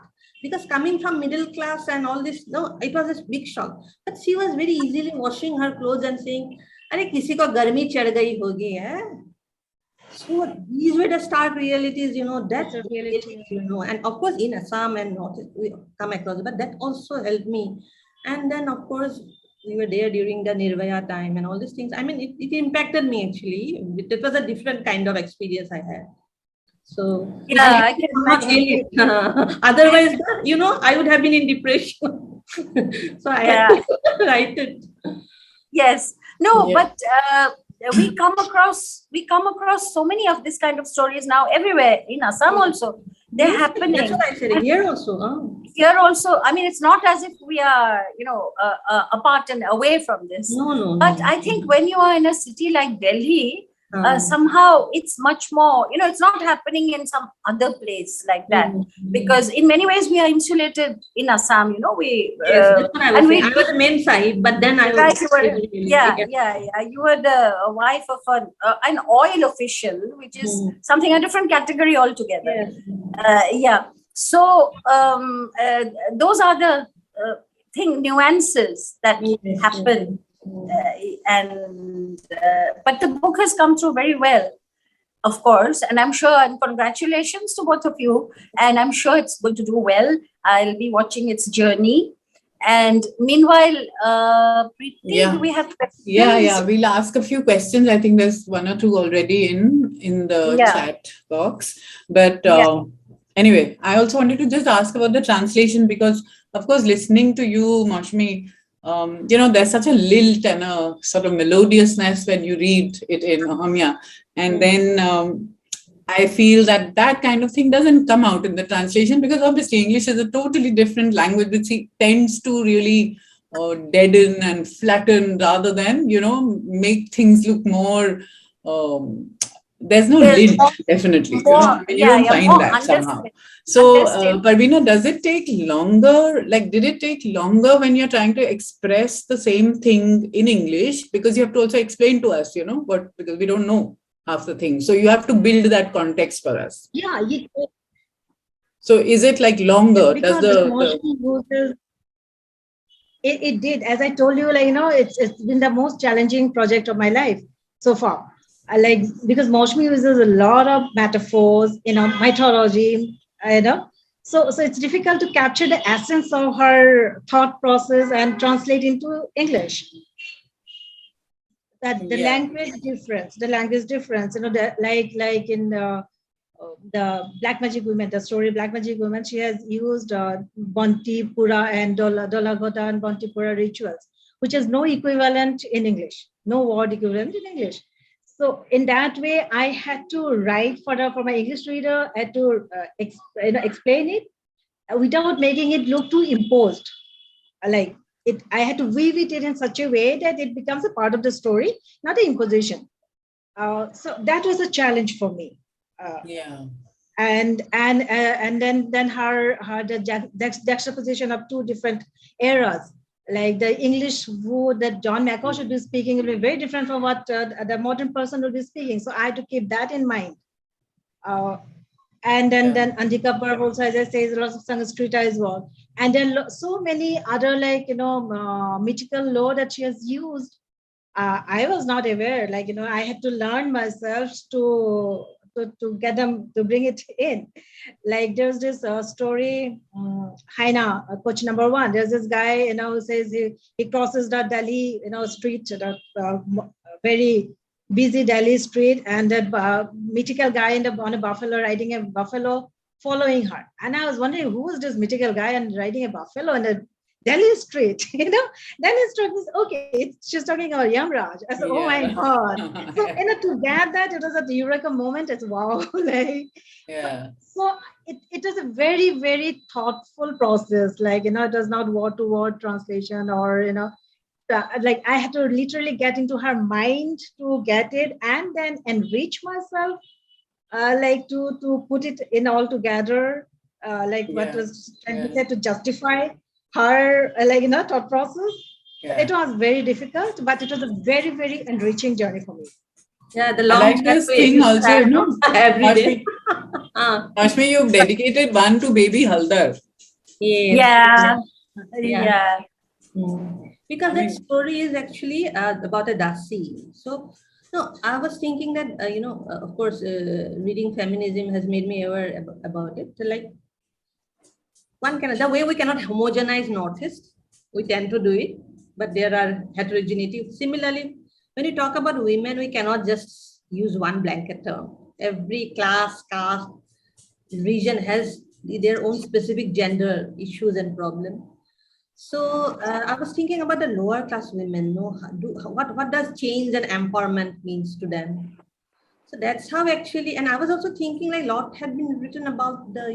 Because coming from middle class and all this, no, it was a big shock. But she was very easily washing her clothes and saying, "Arey, kisi ko garmi chad gayi hogi hai." So these were the stark realities, that's a reality, and of course in Assam and North, we come across, but that also helped me. And then of course, we were there during the Nirvaya time and all these things. I mean, it impacted me actually. It was a different kind of experience I had. So yeah, I can imagine. Otherwise, I would have been in depression. So I had to write it. Yes. No, but we come across so many of this kind of stories now everywhere in Assam also. They're happening. That's what I said. Here also. Here also. I mean, it's not as if we are, apart and away from this. No. But I think when you are in a city like Delhi, somehow it's much more, it's not happening in some other place like that. Because in many ways we are insulated in Assam, Yes, that's what I was saying. I was a main side, but then I was... You were the wife of an oil official, which is something, a different category altogether. Yes. So those are the nuances that happen. But the book has come through very well, of course, and I'm sure, and congratulations to both of you, and I'm sure it's going to do well. I'll be watching its journey. And meanwhile, Preeti, do we have questions? We'll ask a few questions. I think there's 1 or 2 already in the chat box. But anyway, I also wanted to just ask about the translation, because of course, listening to you, Moushumi, there's such a lilt and a sort of melodiousness when you read it in Ohamia. And then I feel that kind of thing doesn't come out in the translation, because obviously English is a totally different language, which tends to really deaden and flatten rather than, make things look more... there's no lilt, definitely. You don't find that somehow. So, Parveena, does it take longer? Did it take longer when you're trying to express the same thing in English? Because you have to also explain to us, because we don't know. half the thing. So you have to build that context for us. Yeah, So is it like longer? Does because the Moushumi uses it did, as I told you, like, it's been the most challenging project of my life so far. Because Moushumi uses a lot of metaphors, mythology, so it's difficult to capture the essence of her thought process and translate into English. That the language difference, like in the Black Magic Women, the story Black Magic Women, she has used Bonti Pura and Dolagota and Bonti Pura rituals, which has no equivalent in English, no word equivalent in English. So in that way, I had to write for my English reader, I had to explain it without making it look too imposed. I had to weave it in such a way that it becomes a part of the story, not an imposition. So that was a challenge for me. And then her the juxtaposition of two different eras, like the English that John McCaw should be speaking will be very different from what the modern person will be speaking. So I had to keep that in mind. And then Andika Parv also, as I say, is lots of Sanskrit as well. And then so many other mythical lore that she has used. I was not aware. I had to learn myself to get them to bring it in. Like there's this story, Hyenas, coach number 1. There's this guy, who says he crosses the Delhi, street, very busy Delhi street, and that mythical guy on a buffalo, riding a buffalo, following her. And I was wondering, who is this mythical guy and riding a buffalo in a Delhi street? Then it struck me, okay, she's talking about Yamraj. I said, oh my God. So, to get that, it was a eureka moment. It's wow. So it was a very, very thoughtful process. It was not word-to-word translation or, I had to literally get into her mind to get it and then enrich myself, to put it in all together, what was said to justify her, thought process. It was very difficult, but it was a very, very enriching journey for me. Yeah, the long thing also, every day. Moushumi, you've dedicated one to baby Haldar. Yeah. Because that story is actually about a Dasi. So, no, I was thinking that, of course, reading feminism has made me aware about it. So, the way we cannot homogenize Northeast, we tend to do it, but there are heterogeneity. Similarly, when you talk about women, we cannot just use one blanket term. Every class, caste, region has their own specific gender issues and problems. So I was thinking about the lower class women. What does change and empowerment means to them? So that's how actually, and I was also thinking a lot had been written about the,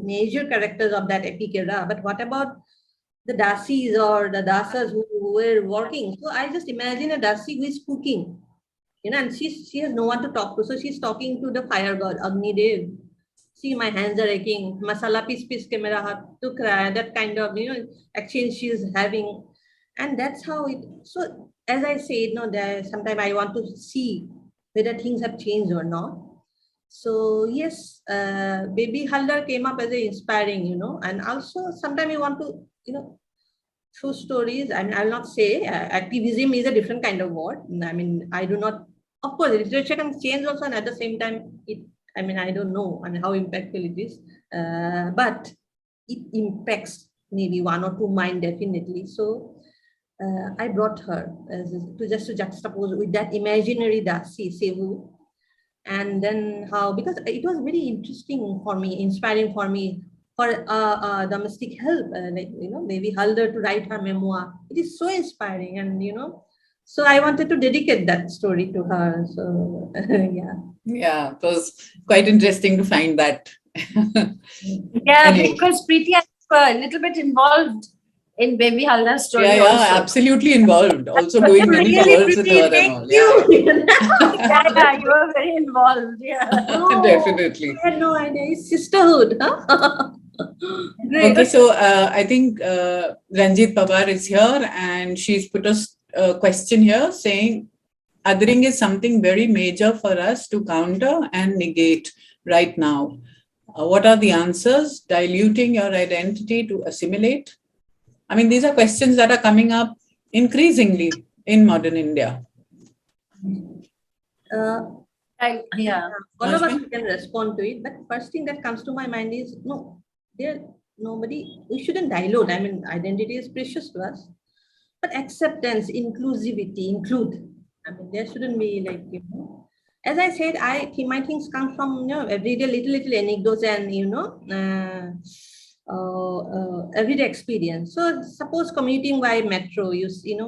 major characters of that epic era, but what about the Dasis or the Dasas who were working? So I just imagine a Dasi who is cooking, and she has no one to talk to. So she's talking to the fire god, Agni Dev. See, my hands are aching. Masala piece ke mera haath dukh raha hai. That kind of, exchange she's having. And that's how it, so as I said, sometimes I want to see whether things have changed or not. So yes, Baby Haldar came up as an inspiring, and also sometimes you want to, through stories, I will not say activism is a different kind of word. I do not, of course, literature can change also, and at the same time, I don't know how impactful it is, but it impacts maybe one or two mind definitely. So I brought her to juxtapose with that imaginary Dasi, Sevu, and then because it was very interesting for me, inspiring for me, for domestic help, maybe Haldar to write her memoir. It is so inspiring, and so I wanted to dedicate that story to her. So Yeah, it was quite interesting to find that. Anyway. Because Preeti is a little bit involved in Baby Haldar's story. Absolutely involved. Also doing many covers with her and all. Yeah, you were very involved. Yeah. Definitely. I had no idea. It's sisterhood. Okay, so I think Ranjit Pawar is here, and she's put a question here saying, othering is something very major for us to counter and negate right now. What are the answers? Diluting your identity to assimilate? I mean, these are questions that are coming up increasingly in modern India. Yeah. All of us can respond to it, but first thing that comes to my mind is we shouldn't dilute. I mean, identity is precious to us, but acceptance, inclusivity, include. I mean, there shouldn't be like, as I said, my things come from, everyday little anecdotes and, everyday experience. So suppose commuting by metro,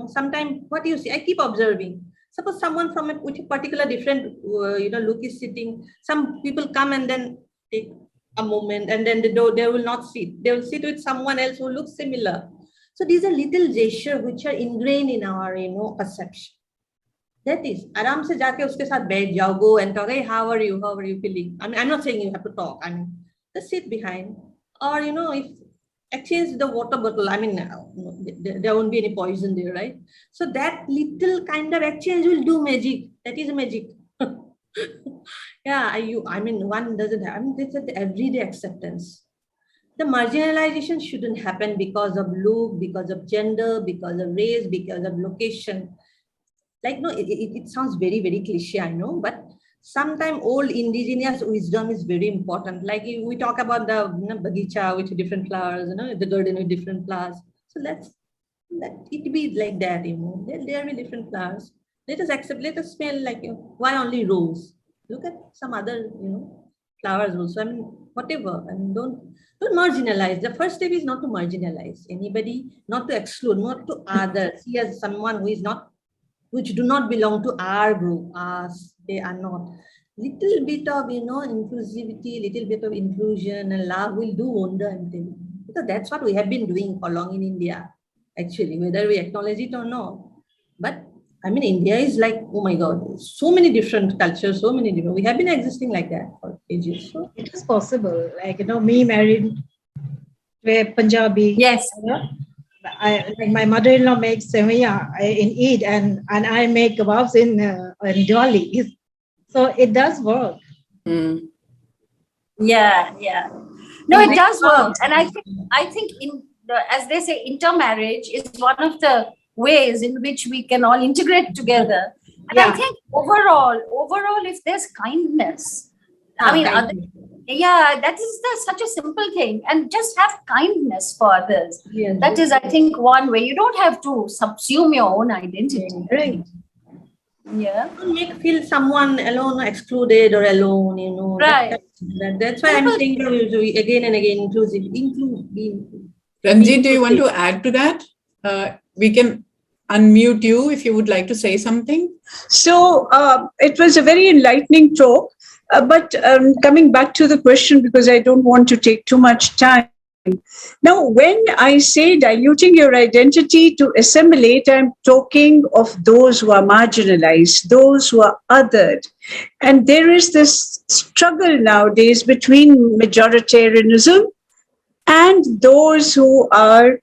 sometimes what you see, I keep observing. Suppose someone with a particular different, look is sitting. Some people come and then take a moment, and then they will not sit. They will sit with someone else who looks similar. So these are little gestures which are ingrained in our, perception. That is, aram se jaake uske saath baith jao, go and talk. Hey, how are you feeling? I mean, I'm not saying you have to talk. I mean, just sit behind, or if exchange the water bottle. I mean, there won't be any poison there, right? So that little kind of exchange will do magic. That is magic. Yeah, one doesn't have. I mean, it's an everyday acceptance. The marginalization shouldn't happen because of look, because of gender, because of race, because of location. Like, no, it sounds very, very cliche, I know, but sometimes old indigenous wisdom is very important. Like we talk about the bagicha with different flowers, the garden with different flowers. So let it be like that, there will be different flowers. Let us smell like, why only rose? Look at some other, flowers also. I mean, whatever. I mean, don't marginalize. The first step is not to marginalize anybody, not to exclude, not to others. See as someone which do not belong to our group, us, they are not. Little bit of, inclusivity, little bit of inclusion and love will do wonder, I'm telling you. Because that's what we have been doing for long in India, actually, whether we acknowledge it or not. But I mean, India is like, oh my God, so many different cultures, we have been existing like that for ages. So it is possible. Like, me married to a Punjabi. Yes. Like my mother-in-law makes sevaya in Eid, and I make kebabs in Diwali. So it does work. Mm. Yeah. No, it does work, and I think as they say, intermarriage is one of the ways in which we can all integrate together. And I think overall, if there's kindness, that is such a simple thing, and just have kindness for others. Yes. That is, I think, one way. You don't have to subsume your own identity. Right. Yeah. Don't feel someone alone, excluded or alone, Right. That's why I'm saying again and again, inclusive. Ranjit, do you want to add to that? We can unmute you if you would like to say something. So it was a very enlightening talk. But coming back to the question, because I don't want to take too much time. Now, when I say diluting your identity to assimilate, I'm talking of those who are marginalized, those who are othered. And there is this struggle nowadays between majoritarianism and those who are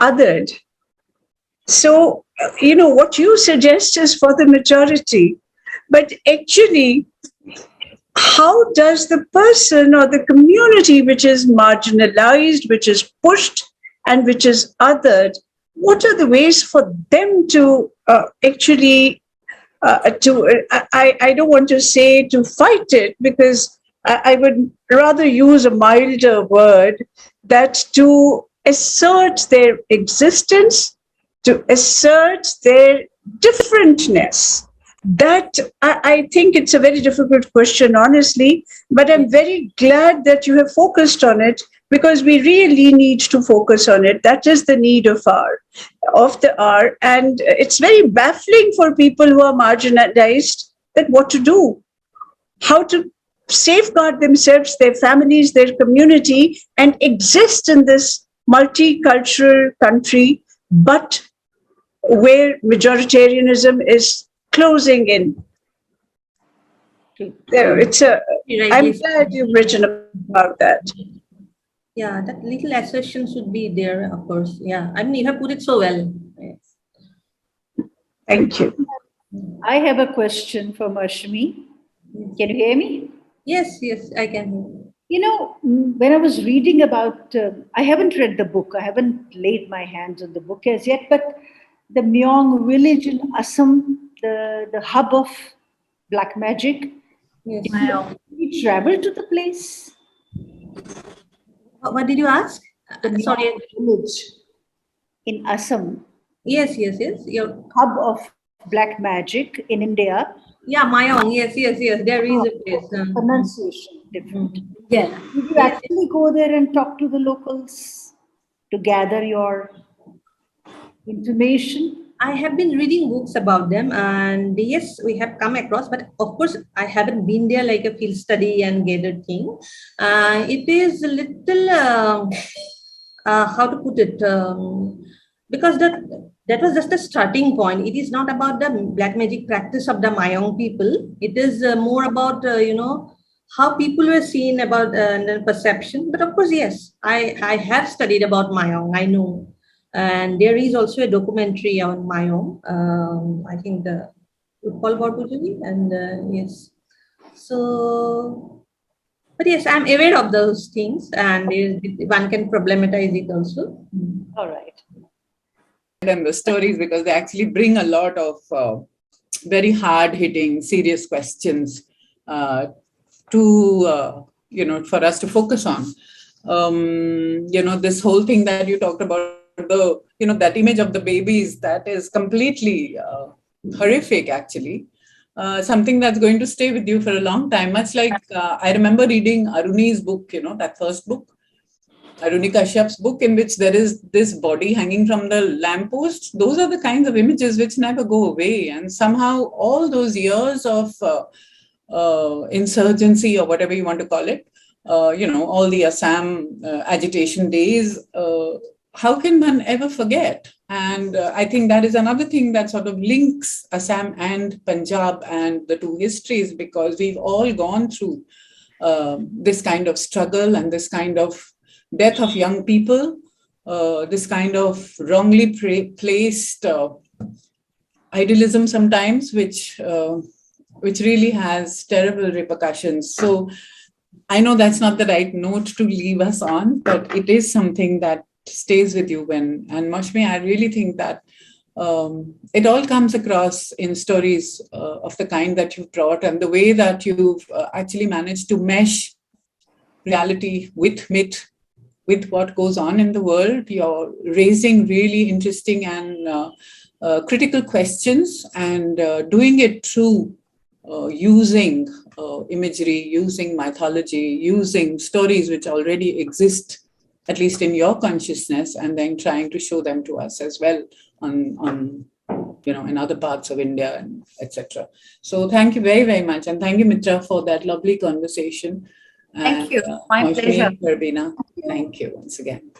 othered. So, what you suggest is for the majority. But actually, how does the person or the community which is marginalized, which is pushed, and which is othered, what are the ways for them to I don't want to say to fight it, because I would rather use a milder word, that to assert their existence, to assert their differentness. That I think it's a very difficult question, honestly, but I'm very glad that you have focused on it, because we really need to focus on it. That is the need of the hour. And it's very baffling for people who are marginalized that what to do, how to safeguard themselves, their families, their community, and exist in this multicultural country, but where majoritarianism is closing in. I'm glad you've written about that. Yeah, that little assertion should be there, of course. Yeah, I mean, you have put it so well. Yes. Thank you. I have a question for Moushumi. Can you hear me? Yes, yes, I can. You know, when I was reading about, I haven't read the book, I haven't laid my hands on the book as yet, but the Myong village in Assam, the hub of black magic, Yes. Wow. did you travel to the place? What did you ask? The Sorry. Myong village in Assam, Yes, yes, yes. hub of black magic in India. Yeah, Mayong. Yes, yes, yes. There is a place. Pronunciation different. Yeah. Did you Yes, actually go there and talk to the locals to gather your information? I have been reading books about them, and yes, we have come across, but of course, I haven't been there like a field study and gathered thing. It is a little, how to put it, because that was just a starting point. It is not about the black magic practice of the Mayong people. It is more about, how people were seen about the perception. But of course, yes, I have studied about Mayong. I know. And there is also a documentary on Mayong. I think the Utpal Borpujali, and yes. So, but yes, I'm aware of those things, and one can problematize it also. All right. And the stories, because they actually bring a lot of very hard-hitting, serious questions for us to focus on. This whole thing that you talked about, that image of the babies, that is completely horrific, actually. Something that's going to stay with you for a long time. Much like I remember reading Aruni's book, that first book, Aruni Kashyap's book, in which there is this body hanging from the lamppost. Those are the kinds of images which never go away. And somehow all those years of insurgency, or whatever you want to call it, all the Assam agitation days, how can one ever forget? And I think that is another thing that sort of links Assam and Punjab and the two histories, because we've all gone through this kind of struggle and this kind of death of young people, this kind of wrongly placed idealism sometimes, which really has terrible repercussions. So I know that's not the right note to leave us on, but it is something that stays with you and Moushumi, I really think that it all comes across in stories of the kind that you've brought, and the way that you've actually managed to mesh reality with myth, with what goes on in the world. You're raising really interesting and critical questions, and doing it through using imagery, using mythology, using stories which already exist, at least in your consciousness, and then trying to show them to us as well on in other parts of India, and etc. So thank you very, very much. And thank you, Mitra, for that lovely conversation. Thank you. And, My Moushumi, pleasure. Verbena, thank you once again.